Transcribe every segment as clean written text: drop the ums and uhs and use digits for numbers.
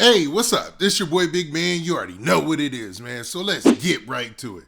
Hey, what's up? This your boy Big Man. You already know what it is, man. So let's get right to it.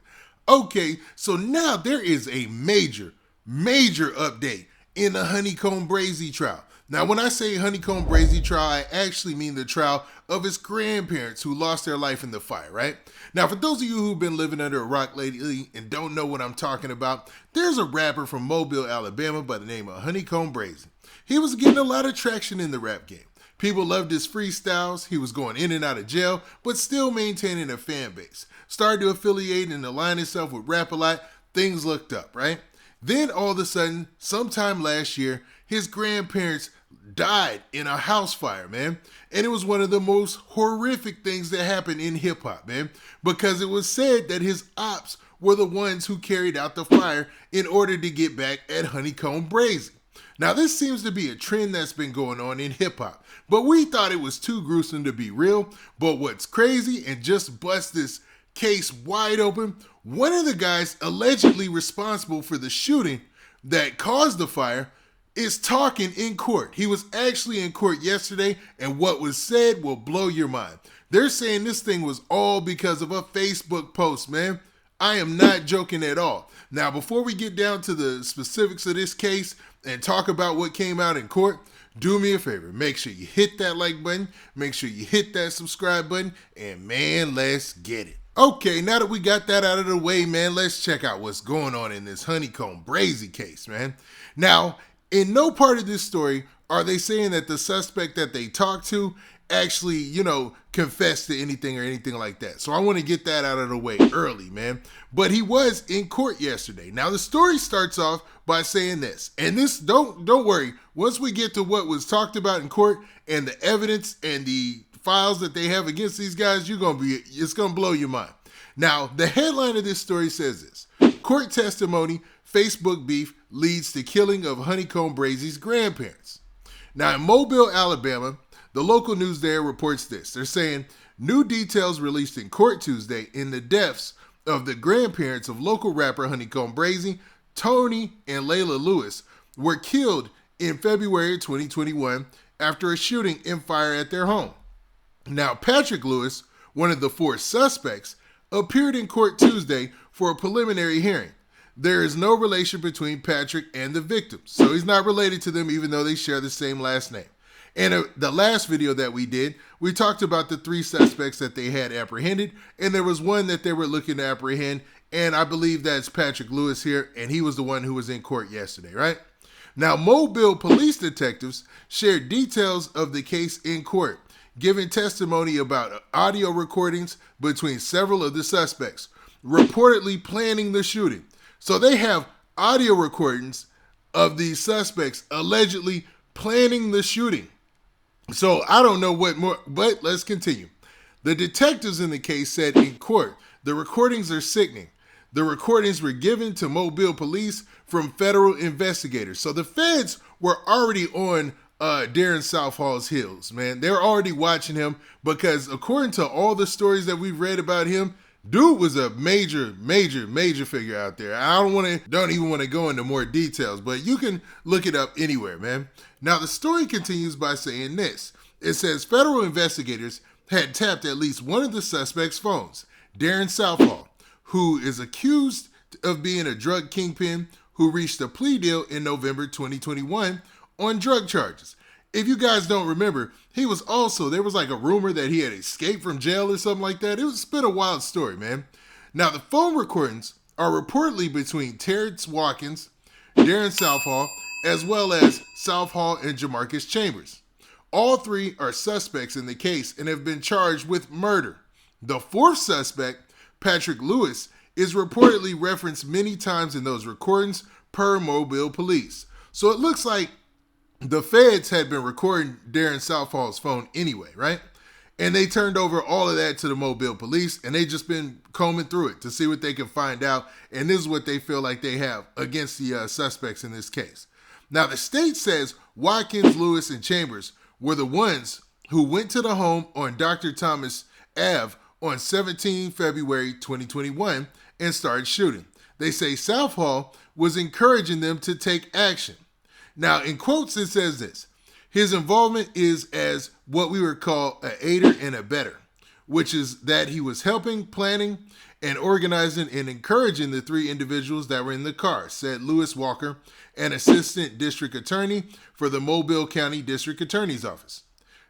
Okay, so now there is a major update in the HoneyKomb Brazy trial. Now, when I say HoneyKomb Brazy trial, I actually mean the trial of his grandparents who lost their life in the fire, right? Now, for those of you who've been living under a rock lately and don't know what I'm talking about, there's a rapper from Mobile, Alabama by the name of HoneyKomb Brazy. He was getting a lot of traction in the rap game. People loved his freestyles. He was going in and out of jail, but still maintaining a fan base. Started to affiliate and align himself with rap a lot. Things looked up, right? Then all of a sudden, sometime last year, his grandparents died in a house fire, man. And it was one of the most horrific things that happened in hip hop, man, because it was said that his ops were the ones who carried out the fire in order to get back at HoneyKomb Brazy. Now, this seems to be a trend that's been going on in hip-hop, but we thought it was too gruesome to be real. But what's crazy, and just bust this case wide open, one of the guys allegedly responsible for the shooting that caused the fire is talking in court. He was actually in court yesterday, and what was said will blow your mind. They're saying this thing was all because of a Facebook post, man. I am not joking at all. Now, before we get down to the specifics of this case and talk about what came out in court, do me a favor. Make sure you hit that like button. Make sure you hit that subscribe button. And man, let's get it. Okay, now that we got that out of the way, man, let's check out what's going on in this HoneyKomb Brazy case, man. Now, in no part of this story are they saying that the suspect that they talked to actually, confessed to anything or anything like that. So I want to get that out of the way early, man. But he was in court yesterday. Now the story starts off by saying this, and this don't worry. Once we get to what was talked about in court and the evidence and the files that they have against these guys, it's gonna blow your mind. Now the headline of this story says this: court testimony, Facebook beef leads to killing of HoneyKomb Brazy's grandparents. Now in Mobile, Alabama, the local news there reports this. They're saying new details released in court Tuesday in the deaths of the grandparents of local rapper HoneyKomb Brazy, Tony and Layla Lewis, were killed in February 2021 after a shooting and fire at their home. Now, Patrick Lewis, one of the four suspects, appeared in court Tuesday for a preliminary hearing. There is no relation between Patrick and the victims, so he's not related to them even though they share the same last name. And the last video that we did, we talked about the three suspects that they had apprehended, and there was one that they were looking to apprehend, and I believe that's Patrick Lewis here, and he was the one who was in court yesterday, right? Now, Mobile police detectives shared details of the case in court, giving testimony about audio recordings between several of the suspects, reportedly planning the shooting. So they have audio recordings of these suspects allegedly planning the shooting. So I don't know what more, but let's continue. The detectives in the case said in court, the recordings are sickening. The recordings were given to Mobile police from federal investigators. So the feds were already on Darrin Southall's heels, man. They're already watching him because according to all the stories that we've read about him, dude was a major figure out there. I don't even want to go into more details, but you can look it up anywhere, man. Now, the story continues by saying this. It says federal investigators had tapped at least one of the suspects' phones, Darrin Southall, who is accused of being a drug kingpin who reached a plea deal in November 2021 on drug charges. If you guys don't remember, there was like a rumor that he had escaped from jail or something like that. It's been a wild story, man. Now, the phone recordings are reportedly between Terrance Watkins, Darrin Southall, as well as Southall and Jamarcus Chambers. All three are suspects in the case and have been charged with murder. The fourth suspect, Patrick Lewis, is reportedly referenced many times in those recordings per Mobile police. So it looks like the feds had been recording Darrin Southall's phone anyway, right? And they turned over all of that to the Mobile police, and they just been combing through it to see what they can find out. And this is what they feel like they have against the suspects in this case. Now, the state says Watkins, Lewis, and Chambers were the ones who went to the home on Dr. Thomas Ave on 17 February 2021 and started shooting. They say Southall was encouraging them to take action. Now, in quotes, it says this: His involvement is as what we would call an aider and abettor, which is that he was helping, planning, and organizing and encouraging the three individuals that were in the car, said Lewis Walker, an assistant district attorney for the Mobile County District Attorney's Office.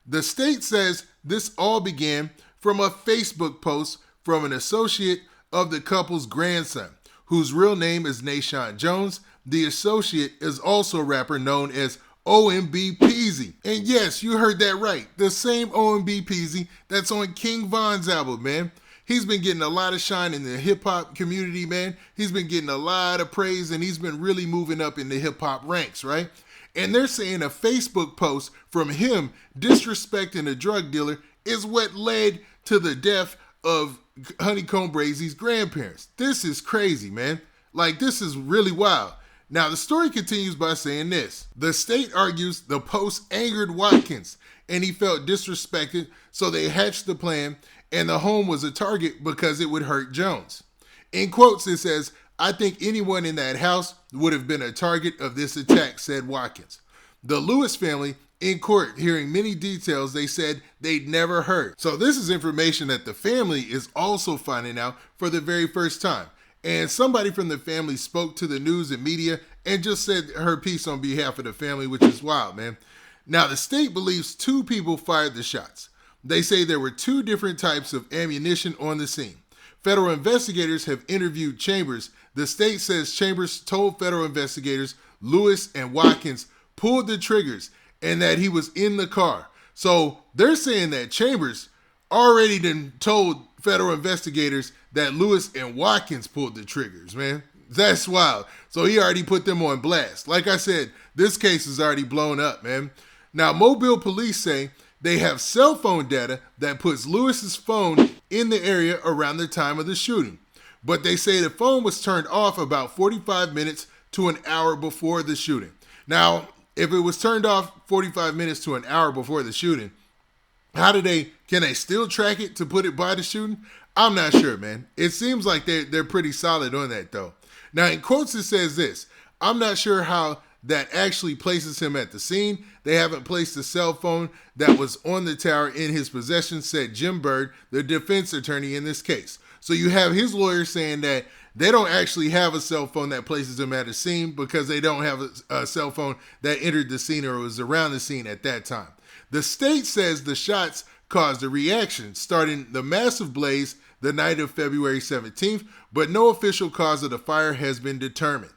The state says this all began from a Facebook post from an associate of the couple's grandson, whose real name is Nashawn Jones. The associate is also a rapper known as OMB Peezy. And yes, you heard that right. The same OMB Peezy that's on King Von's album, man. He's been getting a lot of shine in the hip-hop community, man. He's been getting a lot of praise, and he's been really moving up in the hip-hop ranks, right? And they're saying a Facebook post from him disrespecting a drug dealer is what led to the death of HoneyKomb Brazy's grandparents. This is crazy, man. Like, this is really wild. Now, the story continues by saying this. The state argues the post angered Watkins, and he felt disrespected, so they hatched the plan, and the home was a target because it would hurt Jones. In quotes, it says, "I think anyone in that house would have been a target of this attack," said Watkins. The Lewis family, in court, hearing many details they said they'd never heard. So this is information that the family is also finding out for the very first time. And somebody from the family spoke to the news and media and just said her piece on behalf of the family, which is wild, man. Now, the state believes two people fired the shots. They say there were two different types of ammunition on the scene. Federal investigators have interviewed Chambers. The state says Chambers told federal investigators Lewis and Watkins pulled the triggers and that he was in the car. So they're saying that Chambers already done told federal investigators that Lewis and Watkins pulled the triggers, man. That's wild. So he already put them on blast. Like I said, this case is already blown up, man. Now, Mobile police say they have cell phone data that puts Lewis's phone in the area around the time of the shooting. But they say the phone was turned off about 45 minutes to an hour before the shooting. Now, if it was turned off 45 minutes to an hour before the shooting, can they still track it to put it by the shooting? I'm not sure, man. It seems like they're pretty solid on that, though. Now, in quotes, it says this: "I'm not sure how that actually places him at the scene. They haven't placed the cell phone that was on the tower in his possession," said Jim Bird, the defense attorney in this case. So you have his lawyer saying that they don't actually have a cell phone that places him at a scene because they don't have a cell phone that entered the scene or was around the scene at that time. The state says the shots caused a reaction, starting the massive blaze the night of February 17th, but no official cause of the fire has been determined.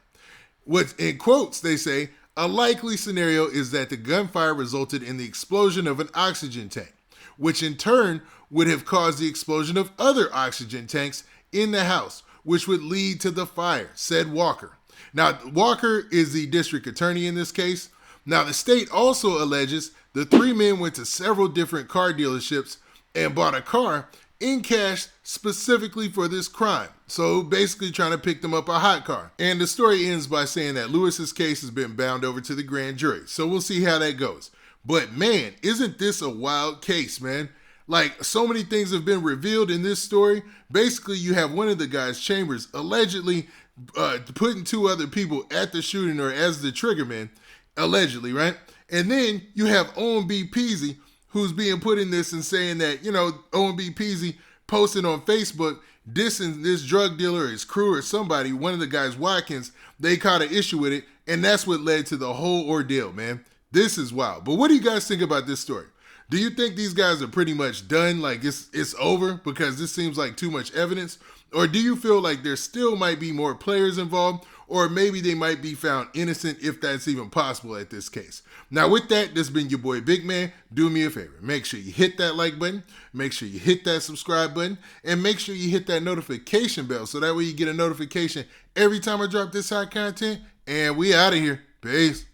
What, in quotes, they say, "A likely scenario is that the gunfire resulted in the explosion of an oxygen tank, which in turn would have caused the explosion of other oxygen tanks in the house, which would lead to the fire," said Walker. Now, Walker is the district attorney in this case. Now, the state also alleges the three men went to several different car dealerships and bought a car in cash specifically for this crime. So basically trying to pick them up a hot car. And the story ends by saying that Lewis's case has been bound over to the grand jury. So we'll see how that goes. But man, isn't this a wild case, man? Like, so many things have been revealed in this story. Basically, you have one of the guys, Chambers, allegedly putting two other people at the shooting or as the triggerman, allegedly, right? And then you have OMB Peezy, who's being put in this and saying that, OMB Peezy posted on Facebook dissing this drug dealer or his crew or somebody, one of the guys, Watkins. They caught an issue with it, and that's what led to the whole ordeal, man. This is wild. But what do you guys think about this story? Do you think these guys are pretty much done, like it's over because this seems like too much evidence? Or do you feel like there still might be more players involved, or maybe they might be found innocent if that's even possible at this case? Now with that, this has been your boy Big Man. Do me a favor. Make sure you hit that like button, make sure you hit that subscribe button, and make sure you hit that notification bell so that way you get a notification every time I drop this hot content. And we out of here. Peace.